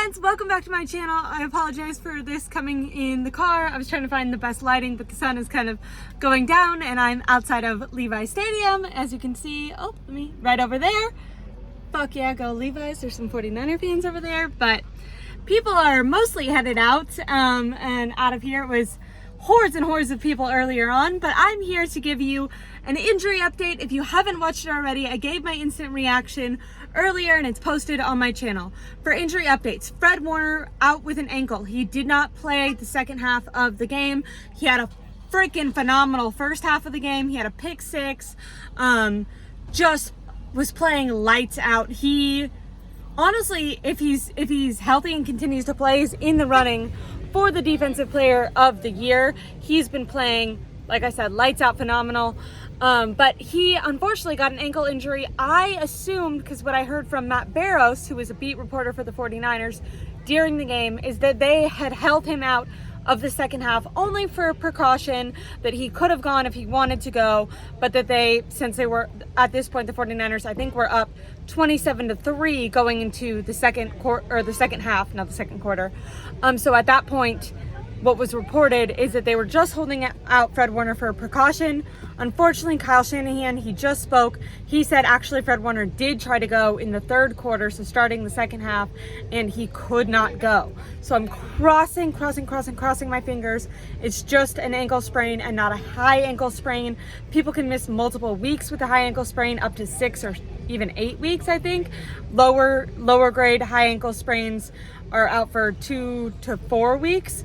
friends, welcome back to my channel. I apologize for this coming in the car. I was trying to find the best lighting, but the sun is kind of going down and I'm outside of Levi's Stadium. As you can see, right over there. Fuck yeah, go Levi's. There's some 49er fans over there, but people are mostly headed out and out of here. It was hordes and hordes of people earlier on, but I'm here to give you an injury update. If you haven't watched it already, I gave my instant reaction earlier and it's posted on my channel. For injury updates, Fred Warner out with an ankle. He did not play the second half of the game. He had a freaking phenomenal first half of the game. He had a pick six, just was playing lights out. He honestly, if he's healthy and continues to play, is in the running for the defensive player of the year. He's been playing, like I said, lights out, phenomenal. But he unfortunately got an ankle injury. I assumed, because what I heard from Matt Barrows, who was a beat reporter for the 49ers during the game, is that they had held him out of the second half only for precaution, that he could have gone if he wanted to go, but that they, since they were at this point, the 49ers, I think, were up 27-3 going into the second quarter, or the second half, not the second quarter. So at that point, what was reported is that they were just holding out Fred Warner for precaution. Unfortunately, Kyle Shanahan, he just spoke. He said actually Fred Warner did try to go in the third quarter, so starting the second half, and he could not go. So I'm crossing my fingers. It's just an ankle sprain and not a high ankle sprain. People can miss multiple weeks with a high ankle sprain, up to 6 or even 8 weeks, I think. Lower grade high ankle sprains are out for 2 to 4 weeks.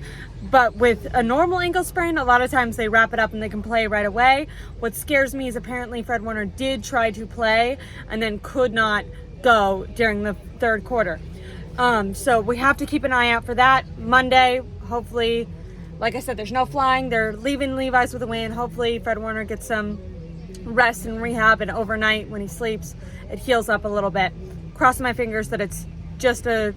But with a normal ankle sprain, a lot of times they wrap it up and they can play right away. What scares me is apparently Fred Warner did try to play and then could not go during the third quarter. So we have to keep an eye out for that. Monday, hopefully, like I said, there's no flying. They're leaving Levi's with a win. Hopefully Fred Warner gets some rest and rehab, and overnight when he sleeps, it heals up a little bit. Crossing my fingers that it's just a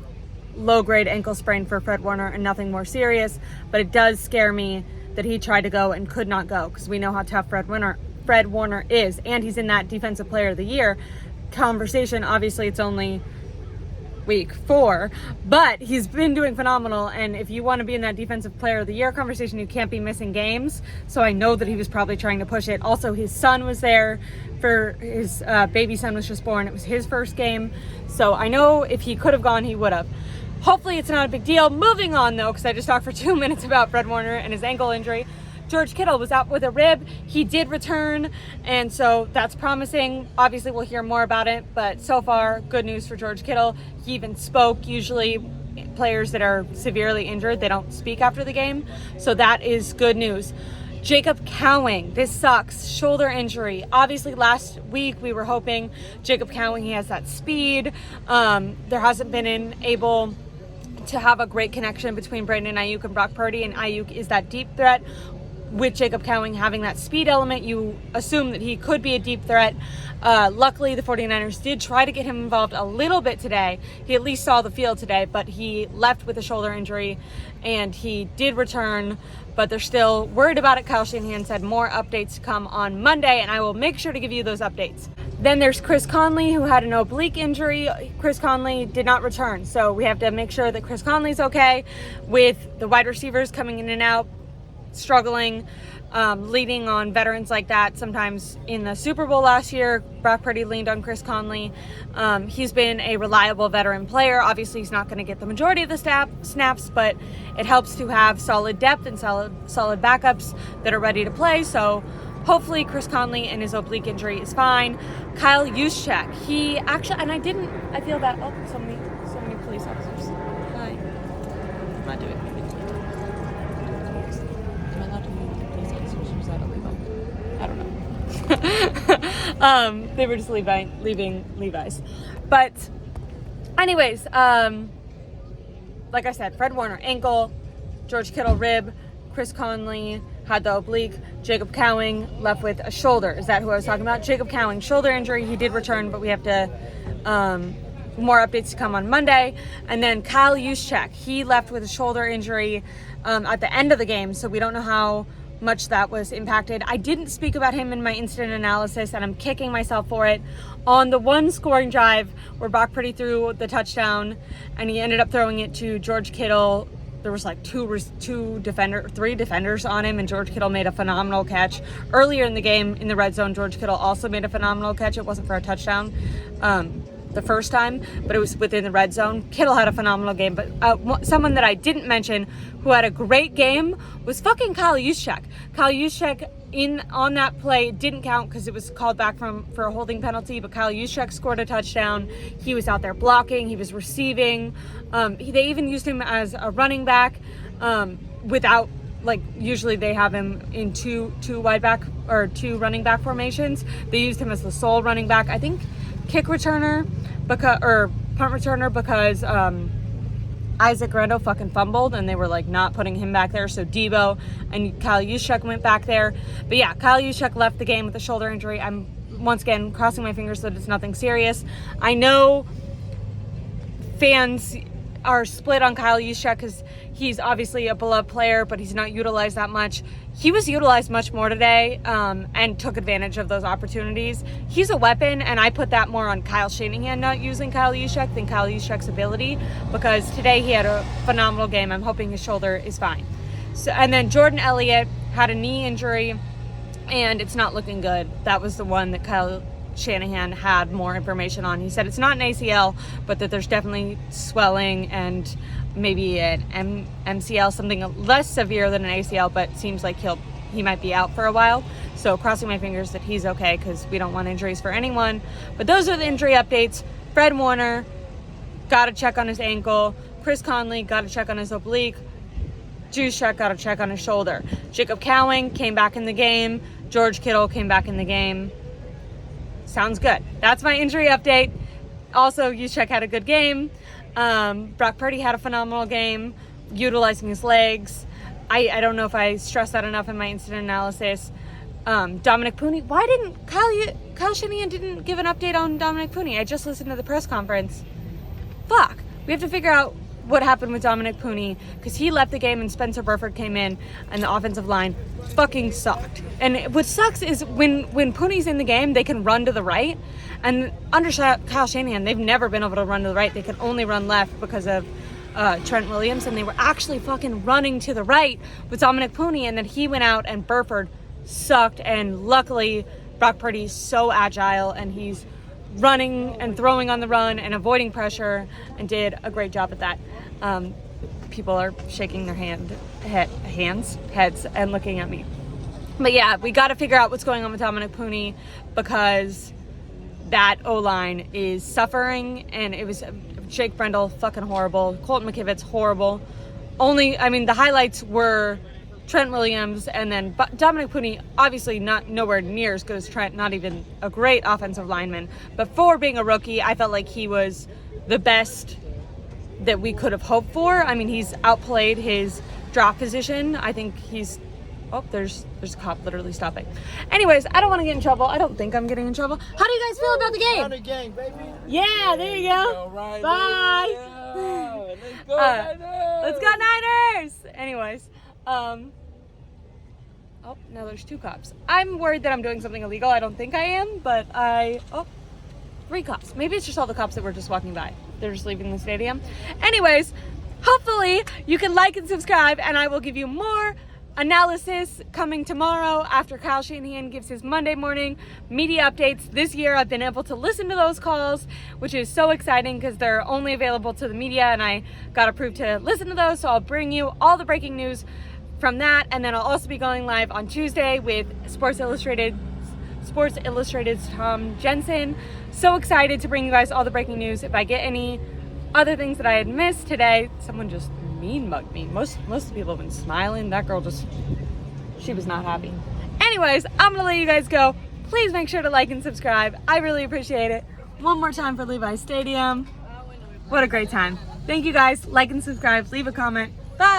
low-grade ankle sprain for Fred Warner and nothing more serious, but it does scare me that he tried to go and could not go, because we know how tough Fred Warner is, and he's in that defensive player of the year conversation. Obviously it's only week 4, but he's been doing phenomenal, and if you want to be in that defensive player of the year conversation, you can't be missing games. So I know that he was probably trying to push it. Also, his son was there for his baby son was just born. It was his first game, so I know if he could have gone, he would have. Hopefully it's not a big deal. Moving on though, because I just talked for 2 minutes about Fred Warner and his ankle injury. George Kittle was out with a rib. He did return, and so that's promising. Obviously we'll hear more about it, but so far, good news for George Kittle. He even spoke. Usually players that are severely injured, they don't speak after the game, so that is good news. Jacob Cowing, this sucks, shoulder injury. Obviously last week we were hoping Jacob Cowing, he has that speed. There hasn't been able to have a great connection between Brandon Ayuk and Brock Purdy, and Ayuk is that deep threat. With Jacob Cowing having that speed element, you assume that he could be a deep threat. Luckily, the 49ers did try to get him involved a little bit today. He at least saw the field today, but he left with a shoulder injury, and he did return, but they're still worried about it. Kyle Shanahan said more updates to come on Monday, and I will make sure to give you those updates. Then there's Chris Conley, who had an oblique injury. Chris Conley did not return, so we have to make sure that Chris Conley's okay. With the wide receivers coming in and out, struggling, leaning on veterans like that. Sometimes in the Super Bowl last year, Brock Purdy leaned on Chris Conley. He's been a reliable veteran player. Obviously, he's not going to get the majority of the snaps, but it helps to have solid depth and solid backups that are ready to play. So hopefully Chris Conley and his oblique injury is fine. Kyle Juszczyk, he actually, and I feel that, so many police officers. Hi. I'm not doing anything. They were just leaving Levi's. But anyways, like I said, Fred Warner ankle, George Kittle rib, Chris Conley had the oblique, Jacob Cowing left with a shoulder. Is that who I was talking about? Jacob Cowing, shoulder injury. He did return, but we have to more updates to come on Monday. And then Kyle Juszczyk, he left with a shoulder injury at the end of the game, so we don't know how much that was impacted. I didn't speak about him in my incident analysis, and I'm kicking myself for it. On the one scoring drive where Brock Purdy threw the touchdown and he ended up throwing it to George Kittle, there was like three defenders on him, and George Kittle made a phenomenal catch. Earlier in the game, in the red zone, George Kittle also made a phenomenal catch. It wasn't for a touchdown the first time, but it was within the red zone. Kittle had a phenomenal game, but someone that I didn't mention who had a great game was fucking Kyle Juszczyk. Kyle Juszczyk on that play didn't count because it was called back for a holding penalty, but Kyle Juszczyk scored a touchdown. He was out there blocking, he was receiving. They even used him as a running back without, like, usually they have him in two wide back or two running back formations. They used him as the sole running back. I think kick returner or punt returner because Isaac Randall fucking fumbled and they were like not putting him back there. So Debo and Kyle Juszczyk went back there. But yeah, Kyle Juszczyk left the game with a shoulder injury. I'm once again crossing my fingers that it's nothing serious. I know fans are split on Kyle Juszczyk because he's obviously a beloved player, but he's not utilized that much. He was utilized much more today and took advantage of those opportunities. He's a weapon, and I put that more on Kyle Shanahan not using Kyle Juszczyk than Kyle Juszczyk's ability, because today he had a phenomenal game. I'm hoping his shoulder is fine. So, and then Jordan Elliott had a knee injury, and it's not looking good. That was the one that Kyle Shanahan had more information on. He said it's not an ACL, but that there's definitely swelling and maybe an MCL, something less severe than an ACL, but seems like he might be out for a while. So crossing my fingers that he's okay, because we don't want injuries for anyone. But those are the injury updates. Fred Warner, got to check on his ankle. Chris Conley, got to check on his oblique. Juszczyk, got to check on his shoulder. Jacob Cowing came back in the game. George Kittle came back in the game. Sounds good. That's my injury update. Also, Juszczyk had a good game. Brock Purdy had a phenomenal game, utilizing his legs. I don't know if I stressed that enough in my incident analysis. Dominic Pooney. Why didn't Kyle Shanahan didn't give an update on Dominic Pooney? I just listened to the press conference. Fuck. We have to figure out what happened with Dominic Pooney, because he left the game and Spencer Burford came in and the offensive line fucking sucked. And what sucks is when Pooney's in the game, they can run to the right. And under Kyle Shanahan, they've never been able to run to the right. They can only run left because of Trent Williams. And they were actually fucking running to the right with Dominic Pooney. And then he went out and Burford sucked. And luckily, Brock Purdy's so agile and he's running and throwing on the run and avoiding pressure and did a great job at that. People are shaking their heads and looking at me. But yeah, we got to figure out what's going on with Dominic Pooney, because that O-line is suffering, and it was Jake Brendel, fucking horrible. Colton McKivitz, horrible. The highlights were Trent Williams, and then Dominic Pooney, obviously not nowhere near as good as Trent, not even a great offensive lineman. But for being a rookie, I felt like he was the best that we could have hoped for. I mean, he's outplayed his draft position. I think he's... Oh, there's a cop literally stopping. Anyways, I don't want to get in trouble. I don't think I'm getting in trouble. How do you guys feel about the game? Running game, baby. Yeah, there you go. Right, bye. Yeah. Let's go, Niners. Let's go, Niners. Anyways, oh, now there's two cops. I'm worried that I'm doing something illegal. I don't think I am, but three cops. Maybe it's just all the cops that were just walking by. They're just leaving the stadium. Anyways, hopefully you can like and subscribe, and I will give you more analysis coming tomorrow after Kyle Shanahan gives his Monday morning media updates. This year I've been able to listen to those calls, which is so exciting because they're only available to the media, and I got approved to listen to those. So I'll bring you all the breaking news from that, and then I'll also be going live on Tuesday with Sports Illustrated's Tom Jensen. So excited to bring you guys all the breaking news. If I get any other things that I had missed today, someone just mean mugged me. Most of the people have been smiling. That girl she was not happy. Anyways, I'm gonna let you guys go. Please make sure to like and subscribe. I really appreciate it. One more time for Levi's Stadium. What a great time. Thank you guys. Like and subscribe. Leave a comment. Bye.